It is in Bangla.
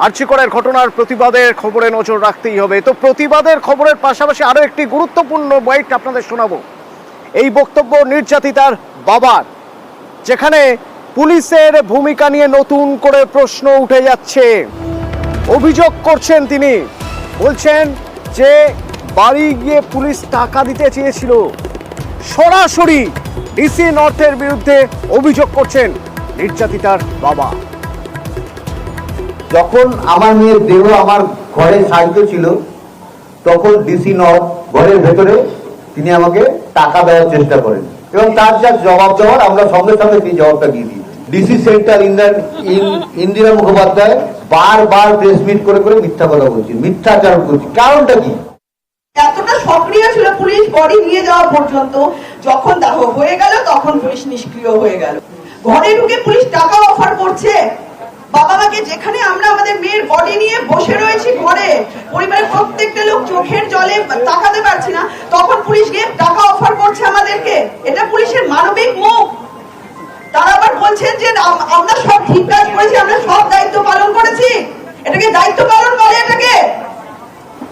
আর্জি করার ঘটনার প্রতিবাদের খবরে নজর রাখতেই হবে। তো প্রতিবাদের খবরের পাশাপাশি আরো একটি গুরুত্বপূর্ণ বাইট আপনাদের শোনাবো। এই বক্তব্য নির্যাতিতার বাবার, যেখানে পুলিশের ভূমিকা নিয়ে নতুন করে প্রশ্ন উঠে যাচ্ছে। অভিযোগ করছেন তিনি, বলছেন যে বাড়ি গিয়ে পুলিশ টাকা দিতে চেয়েছিল। সরাসরি ডিসি নর্থের বিরুদ্ধে অভিযোগ করছেন নির্যাতিতার বাবা। যখন আমার মেয়ের দেহ আমার ঘরে সাহায্য ছিল, তখন ডিসি নর্থ ঘরের ভেতরে তিনি আমাকে টাকা দেওয়ার চেষ্টা করেন এবং তার যা জবাব দেওয়ার আমরা সঙ্গে সঙ্গে সেই জবাবটা দিয়ে দিই। ডিসি সেন্টার ইন্দিরা মুখোপাধ্যায় বারবার প্রেস মিট করে করে মিথ্যা কথা বলছি, মিথ্যাচারণ করছি। কারণটা কি? এতটা সক্রিয় ছিল পুলিশ বডি নিয়ে যাওয়া পর্যন্ত, যখন দাহ হয়ে গেল তখন পুলিশ নিষ্ক্রিয় হয়ে গেল। ঘরে ঢুকে পুলিশ টাকা অফার করছে বাবা মাকে, যেখানে আমরা আমাদের মেয়ের বডি নিয়ে বসে রয়েছি ঘরে, পরিবারের প্রত্যেকটা লোক চোখের জলে তাকাতে পারছি না, তখন পুলিশ গিয়ে টাকা অফার করছে আমাদেরকে। এটা পুলিশের মানবিক মুখ। তারা আবার বলছেন যে আমরা সব ঠিক কাজ করেছি, আমরা সব দায়িত্ব পালন করেছি। এটাকে দায়িত্ব পালন